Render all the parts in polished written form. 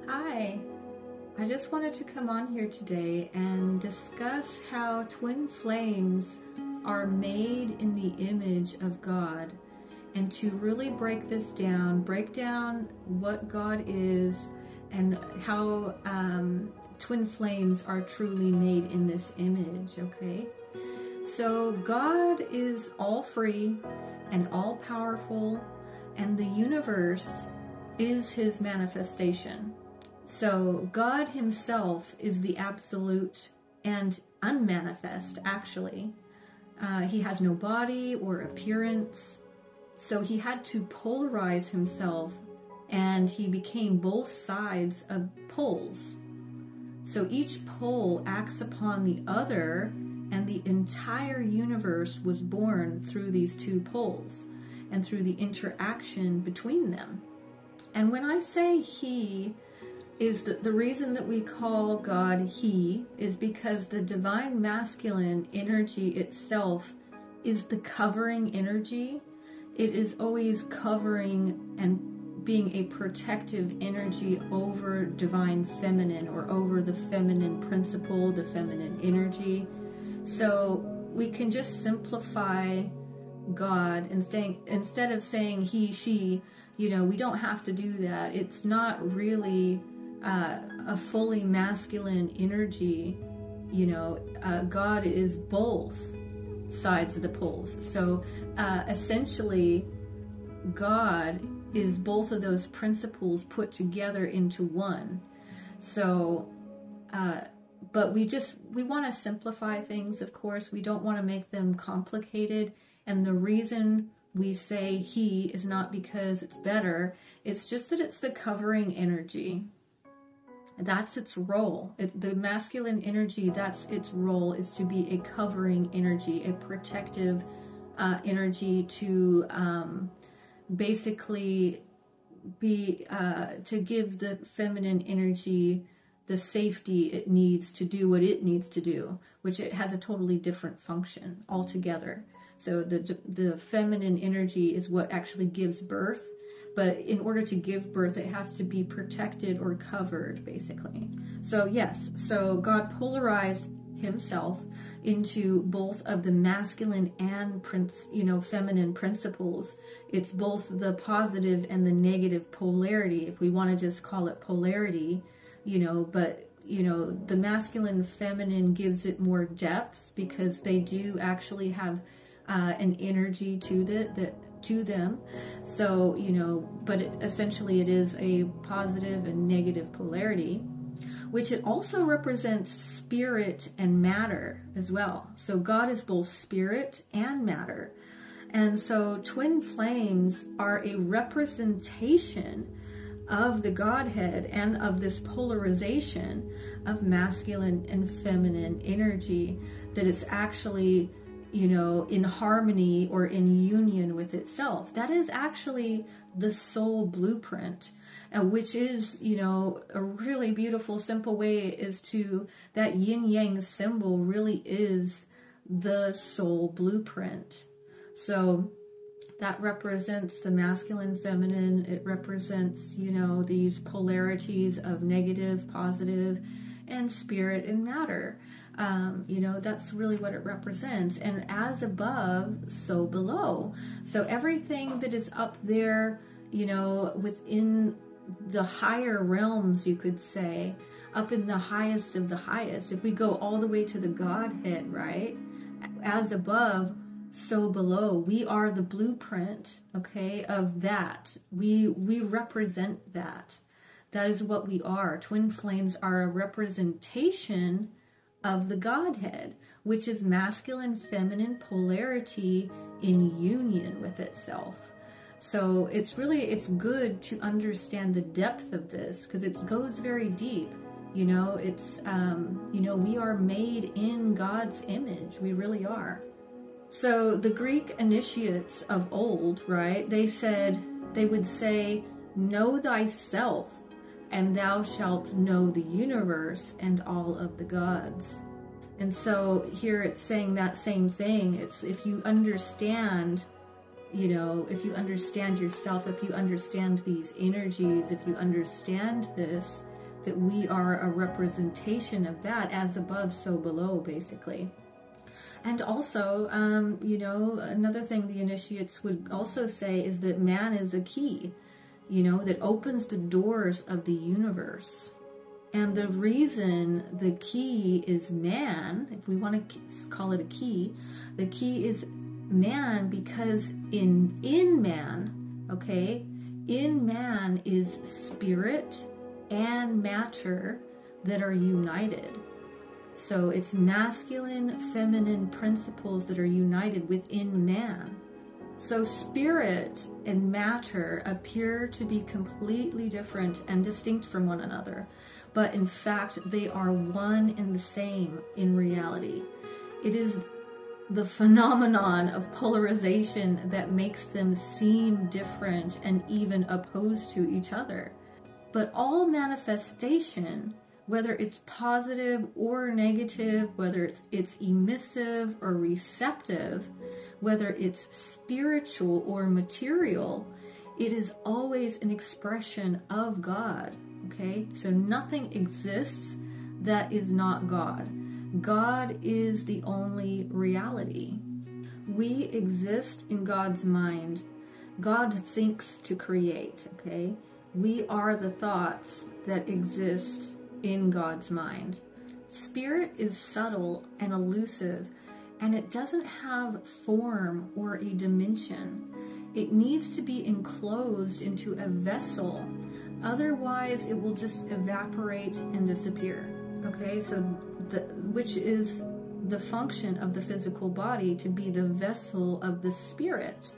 Hi, I just wanted to come on here today and discuss how twin flames are made in the image of God, and to really break this down, break down what God is and how twin flames are truly made in this image, okay? So God is all free and all powerful, and the universe is his manifestation. So God himself is the absolute and unmanifest, actually. He has no body or appearance. So he had to polarize himself, and he became both sides of poles. So each pole acts upon the other, and the entire universe was born through these two poles and through the interaction between them. And when I say he, is that the reason that we call God he is because the divine masculine energy itself is the covering energy. It is always covering and being a protective energy over divine feminine, or over the feminine principle, the feminine energy. So we can just simplify God and instead of saying he, she, we don't have to do that. It's not really a fully masculine energy. God is both sides of the poles. So essentially, God is both of those principles put together into one. So but we want to simplify things, of course. We don't want to make them complicated. And the reason we say he is not because it's better. It's just that it's the covering energy. That's its role. The masculine energy, that's its role, is to be a covering energy, a protective energy, to basically be, to give the feminine energy the safety it needs to do what it needs to do, which it has a totally different function altogether. So the feminine energy is what actually gives birth. But in order to give birth, it has to be protected or covered, basically. So yes, so God polarized himself into both of the masculine and feminine principles. It's both the positive and the negative polarity, if we want to just call it polarity, but the masculine feminine gives it more depth, because they do actually have an energy to them. So, but essentially it is a positive and negative polarity, which it also represents spirit and matter as well. So God is both spirit and matter. And so twin flames are a representation of the Godhead and of this polarization of masculine and feminine energy, that it's actually in harmony or in union with itself. That is actually the soul blueprint, which is, a really beautiful, simple way is to, that yin-yang symbol really is the soul blueprint. So that represents the masculine, feminine. It represents, these polarities of negative, positive, and spirit and matter. That's really what it represents. And as above, so below. So everything that is up there, within the higher realms, you could say, up in the highest of the highest. If we go all the way to the Godhead, right? As above, so below. We are the blueprint, okay, of that. We represent that. That is what we are. Twin flames are a representation of the Godhead, which is masculine, feminine polarity in union with itself. So it's good to understand the depth of this, because it goes very deep. We are made in God's image. We really are. So the Greek initiates of old, right, they would say, know thyself, and thou shalt know the universe and all of the gods. And so here it's saying that same thing. It's if you understand if you understand yourself, if you understand these energies, if you understand this, that we are a representation of that, as above, so below, basically. And also, you know, another thing the initiates would also say is that man is a key, you know, that opens the doors of the universe. And the reason the key is man, if we want to call it a key, the key is man because in man, okay, in man is spirit and matter that are united. So it's masculine, feminine principles that are united within man. So spirit and matter appear to be completely different and distinct from one another, but in fact they are one and the same in reality. It is the phenomenon of polarization that makes them seem different and even opposed to each other. But all manifestation, whether it's positive or negative, whether it's emissive or receptive, whether it's spiritual or material, it is always an expression of God, okay? So nothing exists that is not God. God is the only reality. We exist in God's mind. God thinks to create, okay? We are the thoughts that exist in God's mind. Spirit is subtle and elusive, and it doesn't have form or a dimension. It needs to be enclosed into a vessel, otherwise it will just evaporate and disappear. Okay, so which is the function of the physical body, to be the vessel of the spirit.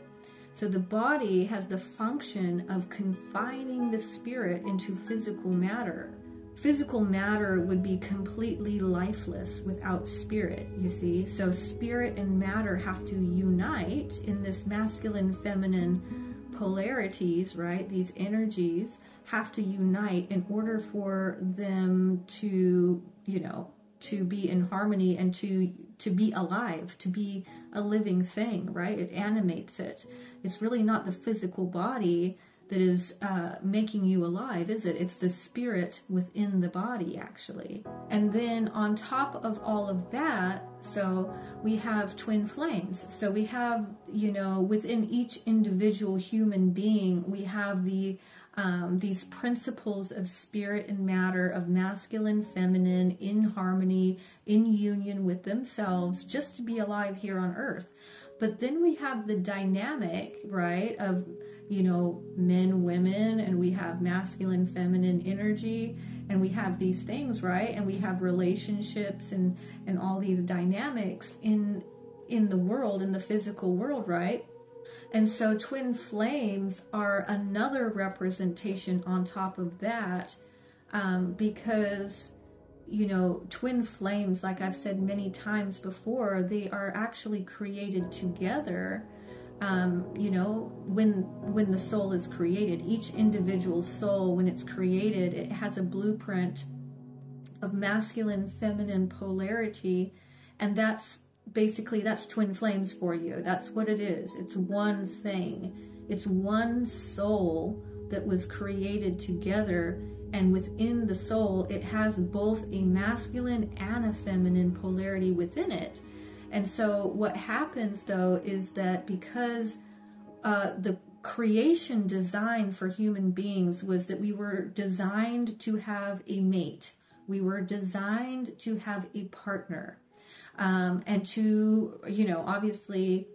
So the body has the function of confining the spirit into physical matter. Physical matter would be completely lifeless without spirit, you see. So spirit and matter have to unite in this masculine, feminine polarities, right? These energies have to unite in order for them to, you know, to be in harmony and to be alive, to be a living thing, right? It animates it. It's really not the physical body that is making you alive, is it? It's the spirit within the body, actually. And then on top of all of that, so we have twin flames. So we have, you know, within each individual human being, we have these principles of spirit and matter, of masculine, feminine, in harmony, in union with themselves, just to be alive here on earth. But then we have the dynamic, right, of, you know, men, women, and we have masculine, feminine energy, and we have these things, right? And we have relationships and all these dynamics in the world, in the physical world, right? And so twin flames are another representation on top of that, because, you know, twin flames, like I've said many times before, they are actually created together. You know, when the soul is created, each individual soul, when it's created, it has a blueprint of masculine, feminine polarity, and that's basically, that's twin flames for you. That's what it is. It's one thing. It's one soul that was created together, and within the soul, it has both a masculine and a feminine polarity within it. And so what happens, though, is that because the creation design for human beings was that we were designed to have a mate. We were designed to have a partner. And to, you know, obviously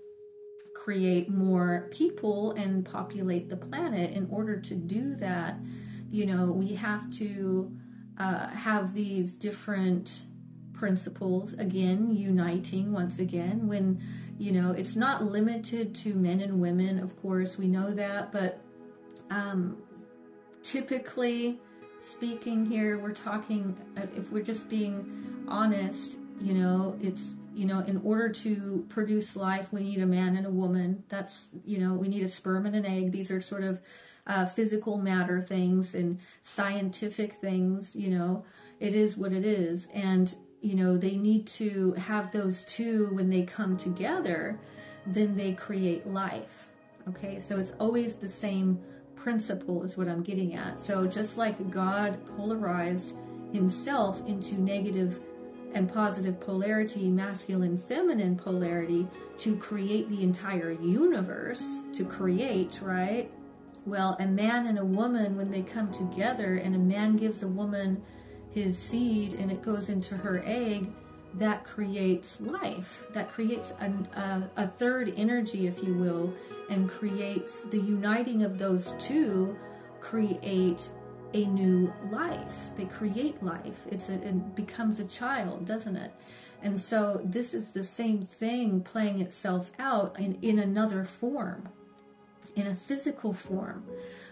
create more people and populate the planet. In order to do that, you know, we have to have these different principles, again, uniting once again, when, you know, it's not limited to men and women, of course, we know that, but typically speaking here, we're talking, if we're just being honest, you know, it's, you know, in order to produce life, we need a man and a woman. That's, you know, we need a sperm and an egg. These are sort of physical matter things and scientific things, you know, it is what it is. And, you know, they need to have those two. When they come together, then they create life. Okay, so it's always the same principle is what I'm getting at. So just like God polarized himself into negative and positive polarity, masculine, feminine polarity, to create the entire universe, to create, right? Well, a man and a woman, when they come together and a man gives a woman his seed and it goes into her egg, that creates life. That creates a third energy, if you will, and creates the uniting of those two, create a new life. They create life. It becomes a child, doesn't it? And so this is the same thing playing itself out in another form, in a physical form.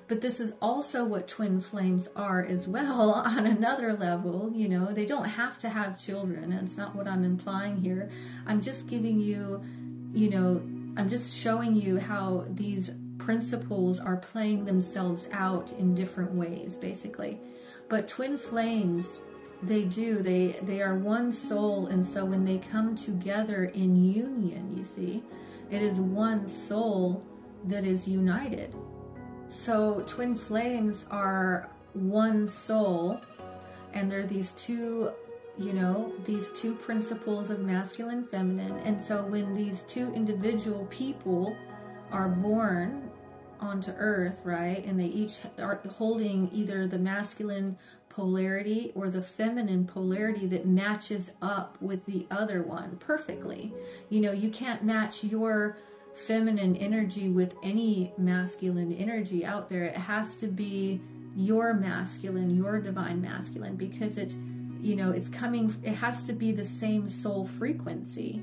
But this is also what twin flames are as well on another level. You know, they don't have to have children. That's not what I'm implying here. I'm just giving you, you know, I'm just showing you how these principles are playing themselves out in different ways, basically. But twin flames, they are one soul, and so when they come together in union, you see, it is one soul that is united. So twin flames are one soul, and they're these two, you know, these two principles of masculine, feminine. And so when these two individual people are born onto earth, right, and they each are holding either the masculine polarity or the feminine polarity that matches up with the other one perfectly. You know, you can't match your feminine energy with any masculine energy out there. It has to be your masculine, your divine masculine, because it, you know, it's coming, it has to be the same soul frequency.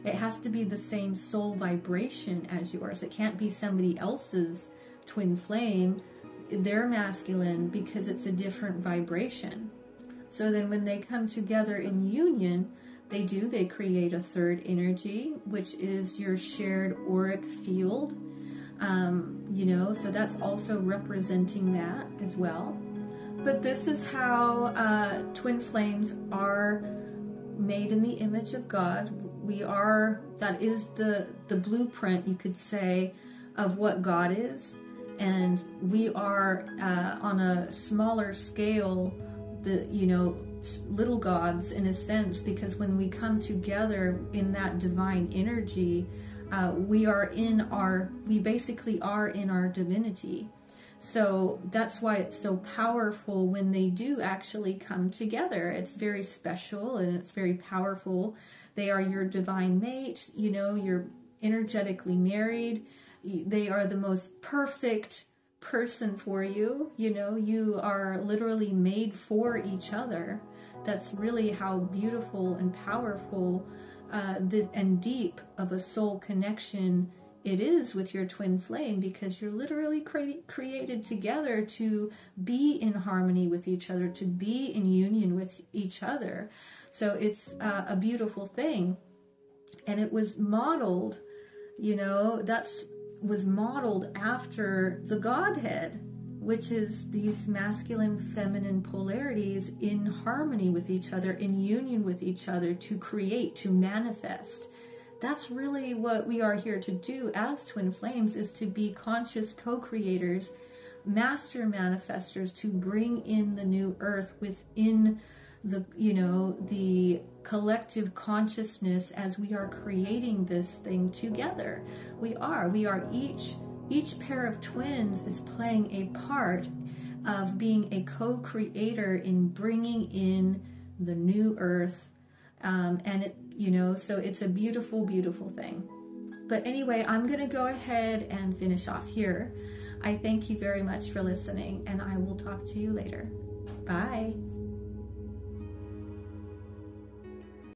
It has to be the same soul vibration as yours. It can't be somebody else's twin flame, their masculine, because it's a different vibration. So then when they come together in union, they create a third energy, which is your shared auric field. You know, so that's also representing that as well. But this is how twin flames are made in the image of God. That is the blueprint, you could say, of what God is. And we are on a smaller scale, little gods in a sense, because when we come together in that divine energy, we basically are in our divinity. So that's why it's so powerful when they do actually come together. It's very special and it's very powerful. They are your divine mate, you know, you're energetically married. They are the most perfect person for you. You know, you are literally made for each other. That's really how beautiful and powerful and deep of a soul connection it is with your twin flame, because you're literally created together to be in harmony with each other, to be in union with each other. So it's a beautiful thing. And it was modeled, you know, was modeled after the Godhead, which is these masculine, feminine polarities in harmony with each other, in union with each other, to create, to manifest. That's really what we are here to do as twin flames, is to be conscious co-creators, master manifestors, to bring in the new earth within the, you know, the collective consciousness as we are creating this thing together. We are each pair of twins is playing a part of being a co-creator in bringing in the new earth. And it, you know, so it's a beautiful, beautiful thing. But anyway, I'm going to go ahead and finish off here. I thank you very much for listening, and I will talk to you later. Bye.